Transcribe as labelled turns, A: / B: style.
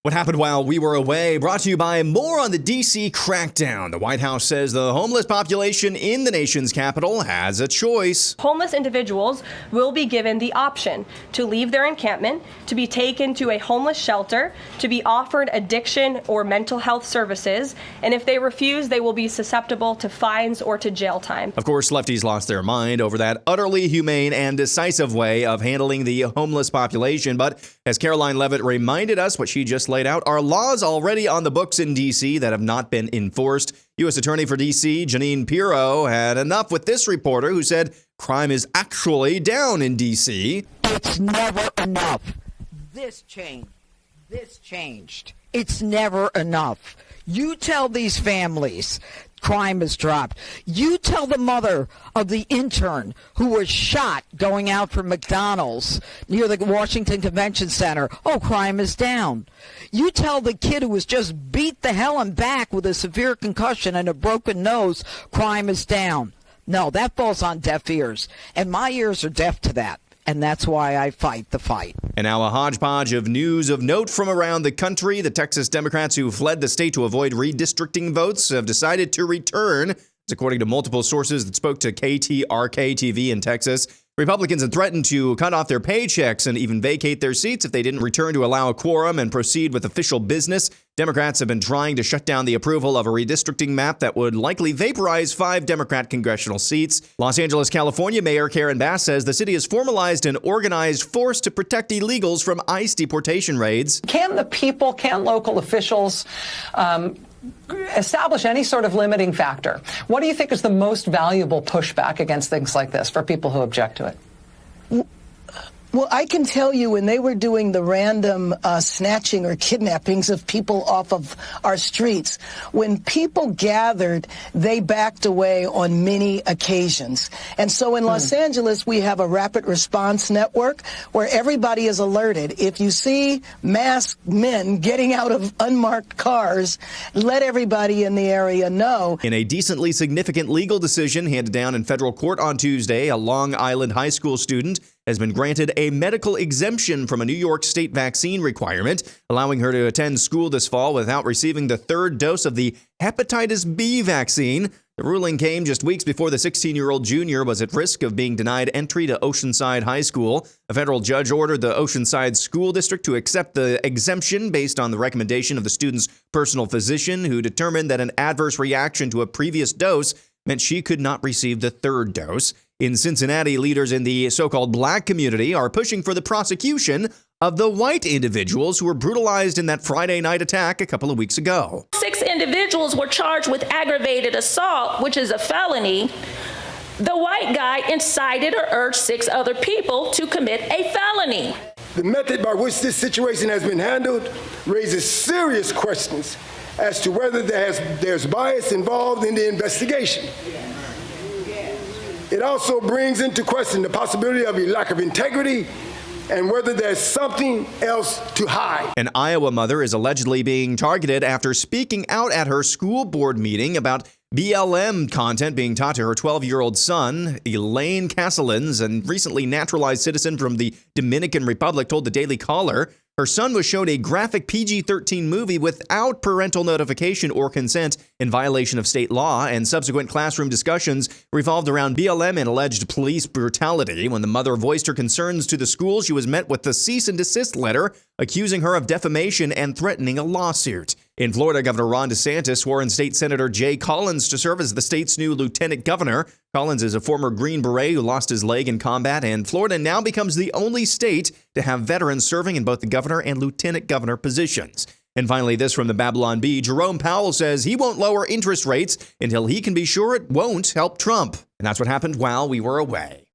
A: What happened while we were away, brought to you by more on the D.C. crackdown. The White House says the homeless population in the nation's capital has a choice.
B: Homeless individuals will be given the option to leave their encampment, to be taken to a homeless shelter, to be offered addiction or mental health services, and if they refuse, they will be susceptible to fines or to jail time.
A: Of course, lefties lost their mind over that utterly humane and decisive way of handling the homeless population. But as Caroline Levitt reminded us, what she just laid out, are laws already on the books in D.C. that have not been enforced. U.S. Attorney for D.C. Jeanine Pirro had enough with this reporter who said crime is actually down in D.C.
C: It's never enough. This changed. It's never enough. You tell these families crime has dropped. You tell the mother of the intern who was shot going out from McDonald's near the Washington Convention Center, oh, crime is down. You tell the kid who was just beat the hell and back with a severe concussion and a broken nose, crime is down. No, that falls on deaf ears, and my ears are deaf to that. And that's why I fight the fight.
A: And now a hodgepodge of news of note from around the country. The Texas Democrats who fled the state to avoid redistricting votes have decided to return. It's according to multiple sources that spoke to KTRK TV in Texas. Republicans had threatened to cut off their paychecks and even vacate their seats if they didn't return to allow a quorum and proceed with official business. Democrats have been trying to shut down the approval of a redistricting map that would likely vaporize 5 Democrat congressional seats. Los Angeles, California Mayor Karen Bass says the city has formalized an organized force to protect illegals from ICE deportation raids.
D: Can local officials establish any sort of limiting factor? What do you think is the most valuable pushback against things like this for people who object to it?
E: Well, I can tell you when they were doing the random snatching or kidnappings of people off of our streets, when people gathered, they backed away on many occasions. And so in Los Angeles, we have a rapid response network where everybody is alerted. If you see masked men getting out of unmarked cars, let everybody in the area know.
A: In a decently significant legal decision handed down in federal court on Tuesday, a Long Island high school student has been granted a medical exemption from a New York state vaccine requirement, allowing her to attend school this fall without receiving the 3rd dose of the hepatitis B vaccine. The ruling came just weeks before the 16-year-old junior was at risk of being denied entry to Oceanside High School. A federal judge ordered the Oceanside School District to accept the exemption based on the recommendation of the student's personal physician, who determined that an adverse reaction to a previous dose meant she could not receive the 3rd dose. In Cincinnati, leaders in the so-called black community are pushing for the prosecution of the white individuals who were brutalized in that Friday night attack a couple of weeks ago.
F: 6 individuals were charged with aggravated assault, which is a felony. The white guy incited or urged 6 other people to commit a felony.
G: The method by which this situation has been handled raises serious questions as to whether there's bias involved in the investigation. It also brings into question the possibility of a lack of integrity and whether there's something else to hide.
A: An Iowa mother is allegedly being targeted after speaking out at her school board meeting about BLM content being taught to her 12-year-old son. Elaine Castellans, a recently naturalized citizen from the Dominican Republic, told the Daily Caller her son was shown a graphic PG-13 movie without parental notification or consent in violation of state law, and subsequent classroom discussions revolved around BLM and alleged police brutality. When the mother voiced her concerns to the school, she was met with a cease and desist letter accusing her of defamation and threatening a lawsuit. In Florida, Governor Ron DeSantis swore in State Senator Jay Collins to serve as the state's new lieutenant governor. Collins is a former Green Beret who lost his leg in combat, and Florida now becomes the only state to have veterans serving in both the governor and lieutenant governor positions. And finally, this from the Babylon Bee. Jerome Powell says he won't lower interest rates until he can be sure it won't help Trump. And that's what happened while we were away.